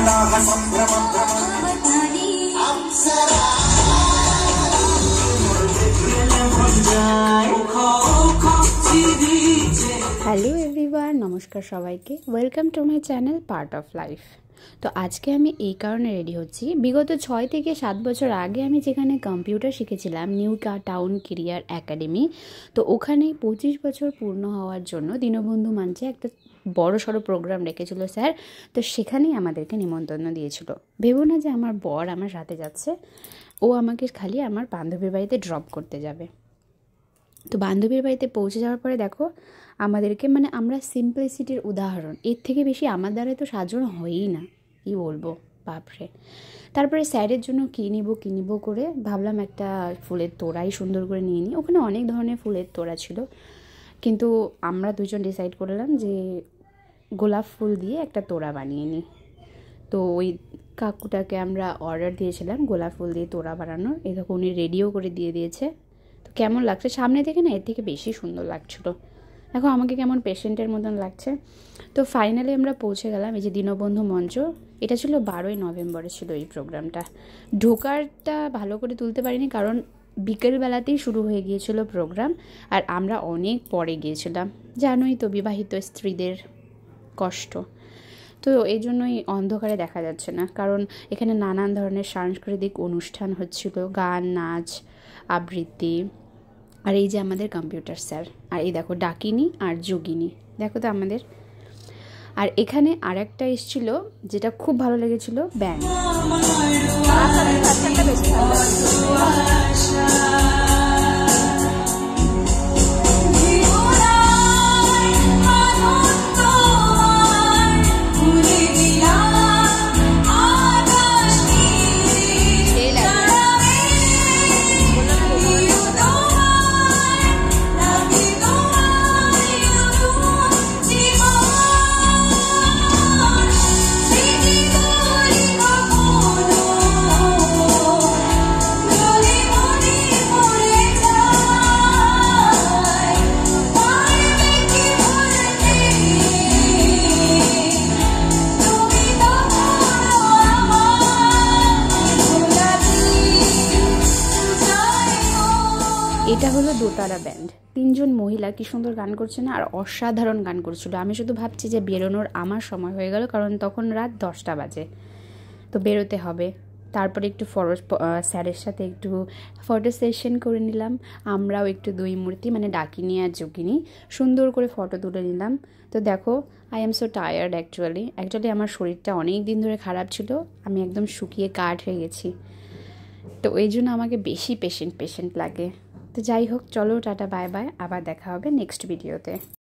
Hello everyone, নমস্কার সবাইকে। Welcome to my channel part of life. তো আজকে আমি এই কারণে রেডি হচ্ছি, বিগত 6 থেকে 7 বছর আগে আমি যেখানে কম্পিউটার শিখেছিলাম নিউ টাউন কেরিয়ার একাডেমি, তো ওখানে 25 বছর পূর্ণ হওয়ার জন্য দীনবন্ধু মঞ্চে একটা বড় সড়ো প্রোগ্রাম রেখেছিল স্যার। তো সেখানেই আমাদেরকে নিমন্ত্রণ দিয়েছিল। ভেবো না যে আমার বর আমার সাথে যাচ্ছে, ও আমাকে খালি আমার বান্ধবীর বাড়িতে ড্রপ করতে যাবে। তো বান্ধবীর বাড়িতে পৌঁছে যাওয়ার পরে দেখো আমাদেরকে, মানে আমরা সিম্পলিসিটির উদাহরণ, এর থেকে বেশি আমার দ্বারা তো সাজানো হয়ই না, কী বলবো বাপরে। তারপরে স্যারের জন্য কী নিব করে ভাবলাম একটা ফুলের তোড়াই সুন্দর করে নিয়ে নিই। ওখানে অনেক ধরনের ফুলের তোড়া ছিল, কিন্তু আমরা দুজন ডিসাইড করলাম যে গোলাপ ফুল দিয়ে একটা তোড়া বানিয়ে নিই। তো ওই কাকুটাকে আমরা অর্ডার দিয়েছিলাম গোলাপ ফুল দিয়ে তোড়া বানানোর। এই দেখো উনি রেডিও করে দিয়ে দিয়েছে। তো কেমন লাগছে সামনে থেকে না, এর থেকে বেশি সুন্দর লাগছিলো। দেখো আমাকে কেমন পেশেন্টের মতন লাগছে। তো ফাইনালি আমরা পৌঁছে গেলাম এই যে দীনবন্ধু মঞ্চ। এটা ছিল 12ই নভেম্বরে ছিল এই প্রোগ্রামটা। ঢোকারটা ভালো করে তুলতে পারিনি, কারণ বিকেলবেলাতেই শুরু হয়ে গিয়েছিল প্রোগ্রাম, আর আমরা অনেক পরে গিয়েছিলাম। জানোই তো বিবাহিত স্ত্রীদের কষ্ট। তো এই জন্যই অন্ধকারে দেখা যাচ্ছে না, কারণ এখানে নানান ধরনের সাংস্কৃতিক অনুষ্ঠান হচ্ছিল, গান, নাচ, আবৃত্তি। আর এই যে আমাদের কম্পিউটার স্যার, আর এই দেখো ডাকিনী আর যোগিনী, দেখো তো আমাদের। আর এখানে আর একটা এসেছিল যেটা খুব ভালো লেগেছিল, ব্যান্ড। এটা হলো দোতারা ব্যান্ড। 3জন মহিলা কি সুন্দর গান করছে না, আর অসাধারণ গান করছিল। আমি শুধু ভাবছি যে বেরোনোর আমার সময় হয়ে গেল, কারণ তখন রাত 10টা বাজে, তো বেরোতে হবে। তারপরে একটু স্যারের সাথে একটু ফটো সেশন করে নিলাম। আমরাও একটু দুই মূর্তি, মানে ডাকিনী আর যোগিনী, সুন্দর করে ফটো তুলে নিলাম। তো দেখো I am so tired actually আমার শরীরটা অনেক দিন ধরে খারাপ ছিল, আমি একদম শুকিয়ে কাঠ হয়ে গেছি। তো এই জন্য আমাকে বেশি পেশেন্ট লাগে। তো যাই হোক, চলো টাটা বাই বাই, আবার দেখা হবে নেক্সট ভিডিওতে।